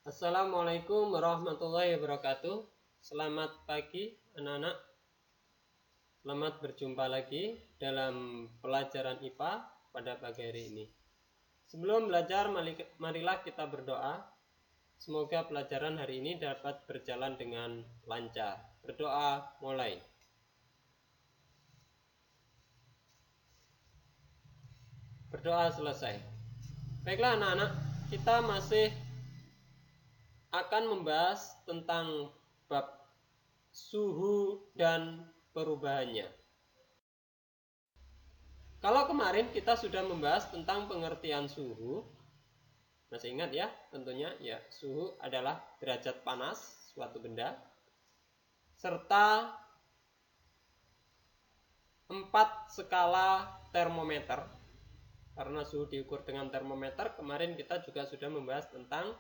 Assalamualaikum warahmatullahi wabarakatuh. Selamat pagi anak-anak. Selamat berjumpa lagi dalam pelajaran IPA pada pagi hari ini. Sebelum belajar, marilah kita berdoa. Semoga pelajaran hari ini dapat berjalan dengan lancar. Berdoa mulai. Berdoa selesai. Baiklah anak-anak, kita masih akan membahas tentang bab suhu dan perubahannya. Kalau kemarin kita sudah membahas tentang pengertian suhu, masih ingat ya tentunya ya, suhu adalah derajat panas suatu benda serta 4 skala termometer. Karena suhu diukur dengan termometer, kemarin kita juga sudah membahas tentang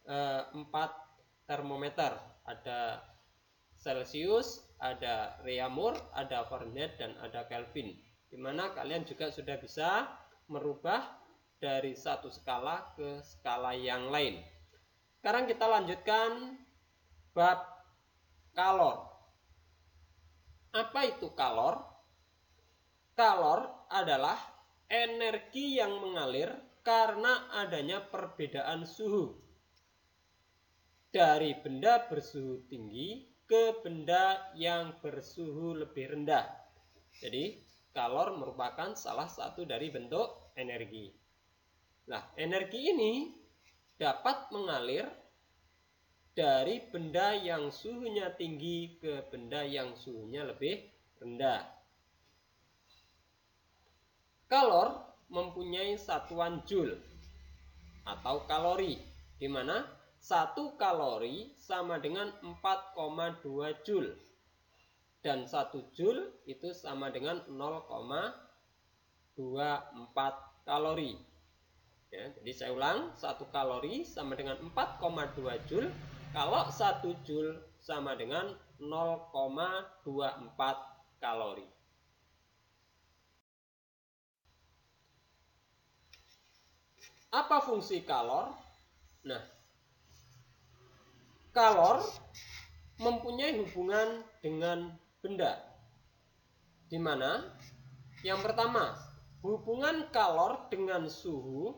4 termometer. Ada Celsius, ada Reaumur, ada Fahrenheit, dan ada Kelvin. Dimana kalian juga sudah bisa merubah dari satu skala ke skala yang lain. Sekarang kita lanjutkan bab kalor. Apa itu kalor? Kalor adalah energi yang mengalir karena adanya perbedaan suhu dari benda bersuhu tinggi ke benda yang bersuhu lebih rendah. Jadi kalor merupakan salah satu dari bentuk energi. Nah, energi ini dapat mengalir dari benda yang suhunya tinggi ke benda yang suhunya lebih rendah. Kalor mempunyai satuan joule atau kalori, di mana 1 kalori sama dengan 4,2 joule. Dan 1 joule itu sama dengan 0,24 kalori. Ya, jadi saya ulang, 1 kalori sama dengan 4,2 joule. Kalau 1 joule sama dengan 0,24 kalori. Apa fungsi kalor? Nah, kalor mempunyai hubungan dengan benda. Di mana? Yang pertama, hubungan kalor dengan suhu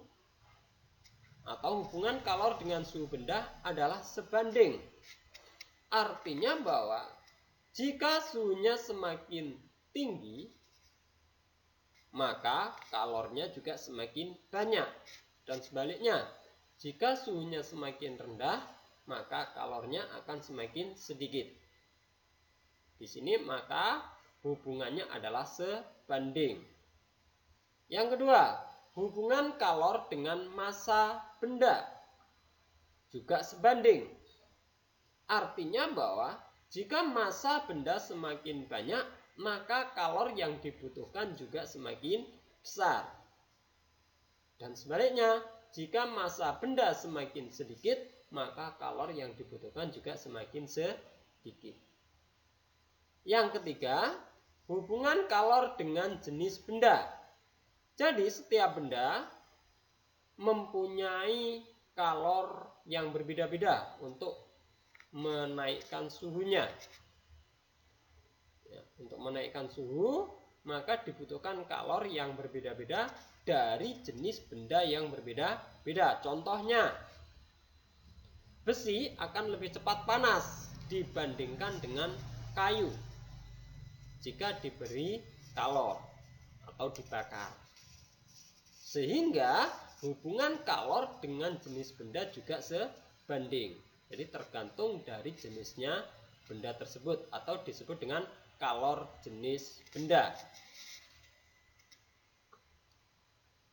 atau hubungan kalor dengan suhu benda adalah sebanding. Artinya bahwa jika suhunya semakin tinggi, maka kalornya juga semakin banyak. Dan sebaliknya, jika suhunya semakin rendah, maka kalornya akan semakin sedikit. Di sini maka hubungannya adalah sebanding. Yang kedua, hubungan kalor dengan massa benda juga sebanding. Artinya bahwa jika massa benda semakin banyak, maka kalor yang dibutuhkan juga semakin besar. Dan sebaliknya, jika massa benda semakin sedikit, maka kalor yang dibutuhkan juga semakin sedikit. Yang ketiga, hubungan kalor dengan jenis benda. Jadi setiap benda mempunyai kalor yang berbeda-beda untuk menaikkan suhunya. Ya, untuk menaikkan suhu, maka dibutuhkan kalor yang berbeda-beda dari jenis benda yang berbeda-beda. Contohnya, besi akan lebih cepat panas dibandingkan dengan kayu jika diberi kalor atau dibakar. Sehingga hubungan kalor dengan jenis benda juga sebanding. Jadi tergantung dari jenisnya benda tersebut atau disebut dengan kalor jenis benda.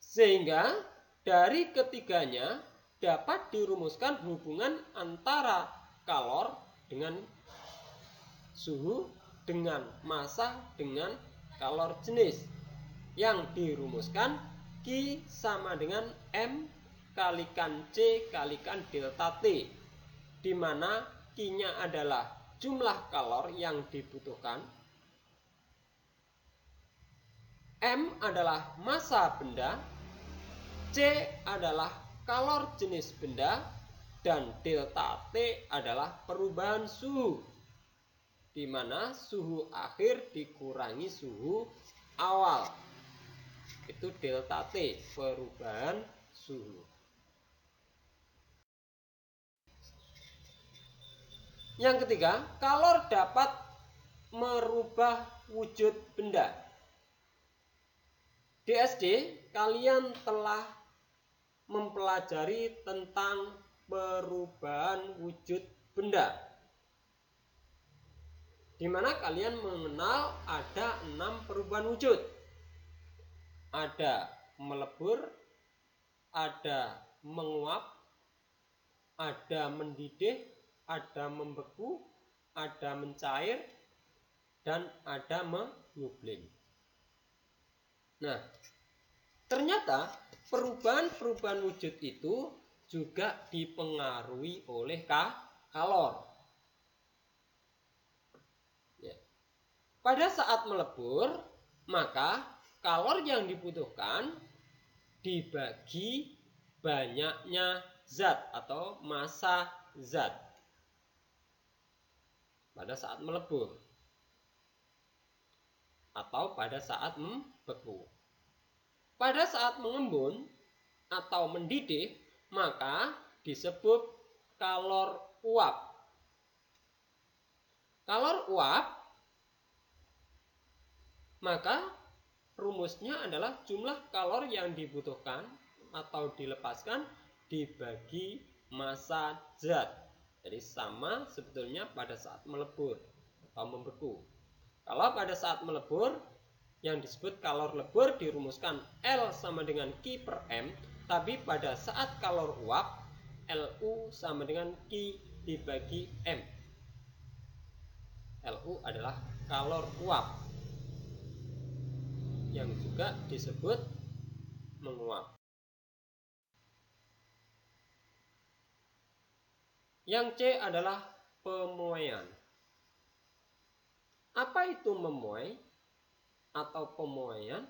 Sehingga dari ketiganya dapat dirumuskan hubungan antara kalor dengan suhu dengan massa dengan kalor jenis yang dirumuskan Q sama dengan M kalikan C kalikan delta T, di mana Q-nya adalah jumlah kalor yang dibutuhkan, M adalah massa benda, C adalah kalor jenis benda, dan delta T adalah perubahan suhu, di mana suhu akhir dikurangi suhu awal. Itu delta T, perubahan suhu. Yang ketiga, kalor dapat merubah wujud benda. Di SD, kalian telah mempelajari tentang perubahan wujud benda, di mana kalian mengenal ada 6 perubahan wujud. Ada melebur, ada menguap, ada mendidih, ada membeku, ada mencair, dan ada menyublim. Nah, ternyata perubahan-perubahan wujud itu juga dipengaruhi oleh kalor. Ya. Pada saat melebur, maka kalor yang dibutuhkan dibagi banyaknya zat atau massa zat pada saat melebur atau pada saat membeku. Pada saat mengembun atau mendidih, maka disebut kalor uap. Kalor uap, maka rumusnya adalah jumlah kalor yang dibutuhkan atau dilepaskan dibagi massa zat. Jadi sama sebetulnya pada saat melebur atau membeku. Kalau pada saat melebur, yang disebut kalor lebur dirumuskan L sama dengan Q per M, tapi pada saat kalor uap, LU sama dengan Q dibagi M. LU adalah kalor uap, yang juga disebut menguap. Yang C adalah pemuaian. Apa itu memuai atau pemuaian?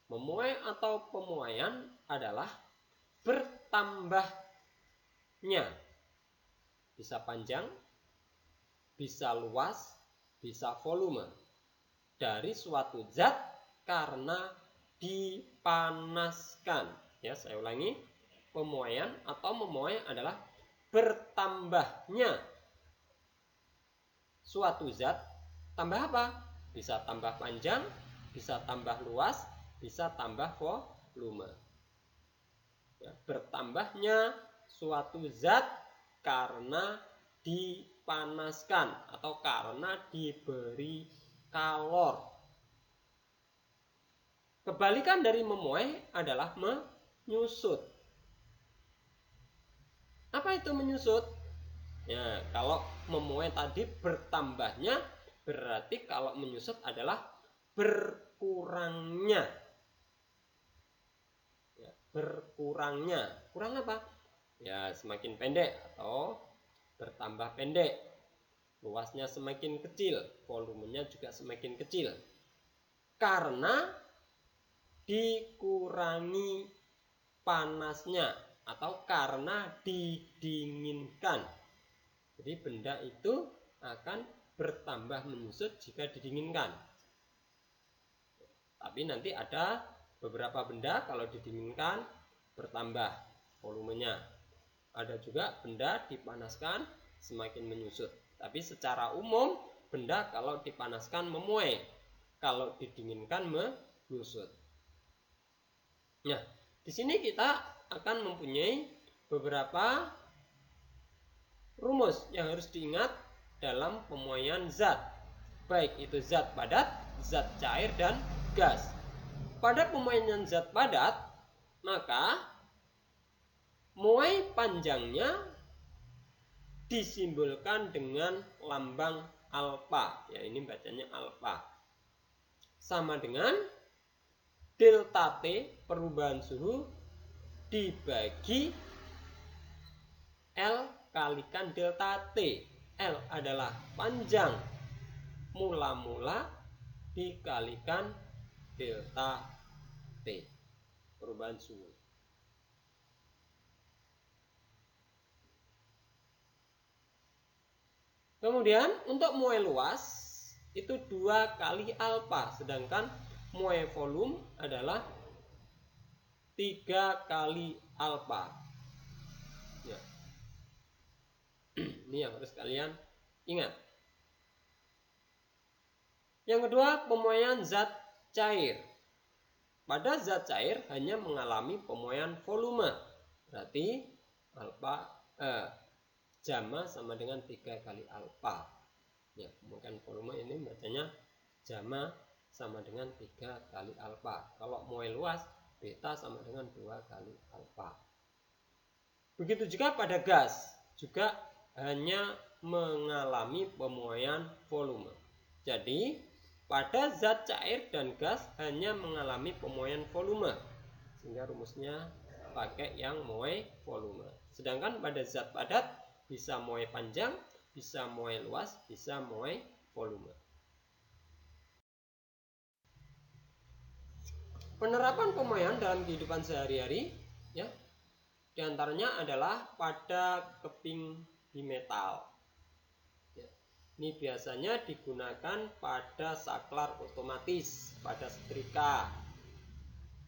Memuai atau pemuaian adalah bertambahnya, bisa panjang, bisa luas, bisa volume dari suatu zat karena dipanaskan. Ya, saya ulangi. Pemuaian atau memuai adalah bertambahnya suatu zat. Tambah apa? Bisa tambah panjang, bisa tambah luas, bisa tambah volume. Ya, bertambahnya suatu zat karena dipanaskan atau karena diberi kalor. Kebalikan dari memuai adalah menyusut. Apa itu menyusut? Ya, kalau memuai tadi bertambahnya, berarti kalau menyusut adalah berkurangnya. Ya, berkurangnya. Kurang apa? Ya, semakin pendek atau bertambah pendek. Luasnya semakin kecil, volumenya juga semakin kecil. Karena dikurangi panasnya atau karena didinginkan. Jadi benda itu akan bertambah menyusut jika didinginkan. Tapi nanti ada beberapa benda kalau didinginkan bertambah volumenya. Ada juga benda dipanaskan semakin menyusut. Tapi secara umum benda kalau dipanaskan memuai, kalau didinginkan menyusut. Nah, di sini kita akan mempunyai beberapa rumus yang harus diingat dalam pemuaian zat, baik itu zat padat, zat cair, dan gas. Pada pemuaian zat padat, maka muai panjangnya disimbolkan dengan lambang alfa. Ya, ini bacanya alfa. Sama dengan delta T, perubahan suhu, dibagi L kalikan delta T. L adalah panjang mula-mula dikalikan delta T, perubahan suhu. Kemudian untuk muai luas itu 2 kali alfa, sedangkan muai volume adalah 3 kali alfa. Ya. Ini yang harus kalian ingat. Yang kedua, pemuaian zat cair. Pada zat cair hanya mengalami pemuaian volume. Berarti gamma sama dengan 3 kali alfa. Ya, kemudian volume ini bacanya gamma sama dengan 3 kali alfa. Kalau muai luas, beta sama dengan 2 kali alfa. Begitu juga pada gas, juga hanya mengalami pemuaian volume. Jadi, pada zat cair dan gas hanya mengalami pemuaian volume. Sehingga rumusnya pakai yang muai volume. Sedangkan pada zat padat bisa muai panjang, bisa muai luas, bisa muai volume. Penerapan pemuaian dalam kehidupan sehari-hari, ya, diantaranya adalah pada keping bimetal. Ya, ini biasanya digunakan pada saklar otomatis, pada setrika.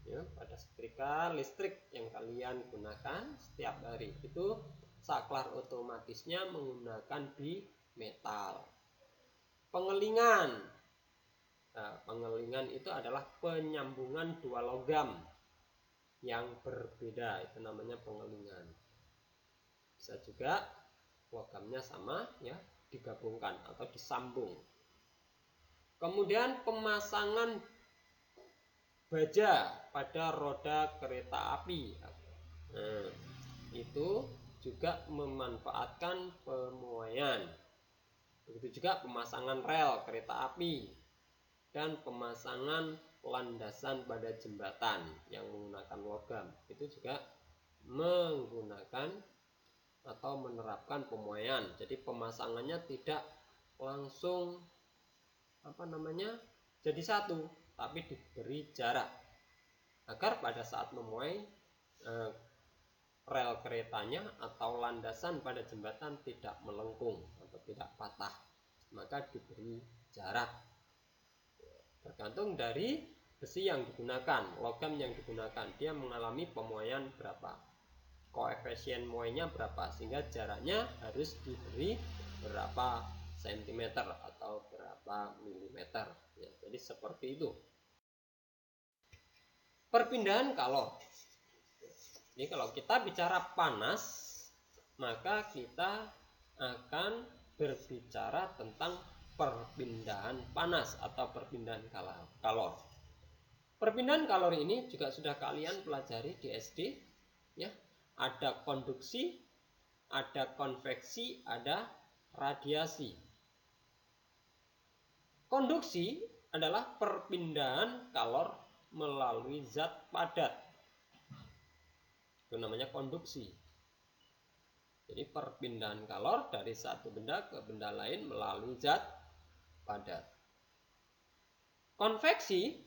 Ya, pada setrika listrik yang kalian gunakan setiap hari itu saklar otomatisnya menggunakan bimetal. Pengelingan. Nah, pengelingan itu adalah penyambungan dua logam yang berbeda, itu namanya pengelingan. Bisa juga logamnya sama, ya, digabungkan atau disambung. Kemudian pemasangan baja pada roda kereta api. Nah, itu juga memanfaatkan pemuaian. Begitu juga pemasangan rel kereta api dan pemasangan landasan pada jembatan yang menggunakan logam. Itu juga menggunakan atau menerapkan pemuaian. Jadi pemasangannya tidak langsung jadi satu, tapi diberi jarak agar pada saat memuai rel keretanya atau landasan pada jembatan tidak melengkung atau tidak patah, maka diberi jarak. Tergantung dari besi yang digunakan, logam yang digunakan, dia mengalami pemuaian berapa, koefisien muainya berapa, sehingga jaraknya harus diberi berapa sentimeter atau berapa milimeter. Ya, jadi seperti itu. Perpindahan kalor. Jadi kalau kita bicara panas, maka kita akan berbicara tentang perpindahan panas atau perpindahan kalor. Perpindahan kalor ini juga sudah kalian pelajari di SD, ya. Ada konduksi, ada konveksi, ada radiasi. Konduksi adalah perpindahan kalor melalui zat padat. Itu namanya konduksi. Jadi perpindahan kalor dari satu benda ke benda lain melalui zat padat. Konveksi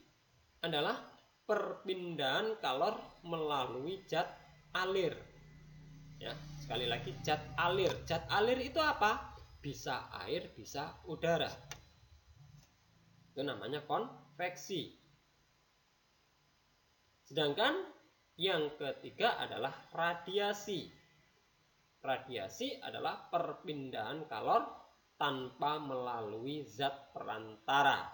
adalah perpindahan kalor melalui zat alir. Ya, sekali lagi zat alir. Zat alir itu apa? Bisa air, bisa udara. Itu namanya konveksi. Sedangkan yang ketiga adalah radiasi. Radiasi adalah perpindahan kalor tanpa melalui zat perantara.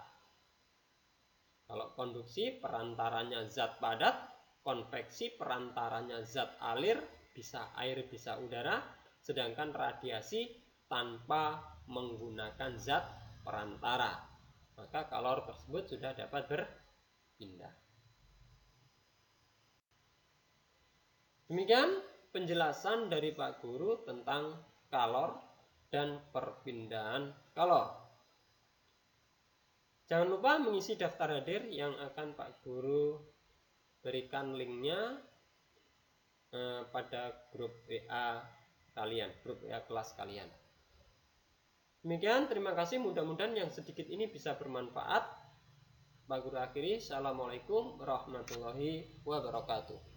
Kalau konduksi perantaranya zat padat, konveksi perantaranya zat alir, bisa air bisa udara, sedangkan radiasi tanpa menggunakan zat perantara. Maka kalor tersebut sudah dapat berpindah. Demikian penjelasan dari Pak Guru tentang kalor dan perpindahan kalor. Jangan lupa mengisi daftar hadir yang akan Pak Guru berikan linknya pada grup WA kalian, grup WA kelas kalian. Demikian, terima kasih. Mudah-mudahan yang sedikit ini bisa bermanfaat. Pak Guru akhiri. Assalamualaikum warahmatullahi wabarakatuh.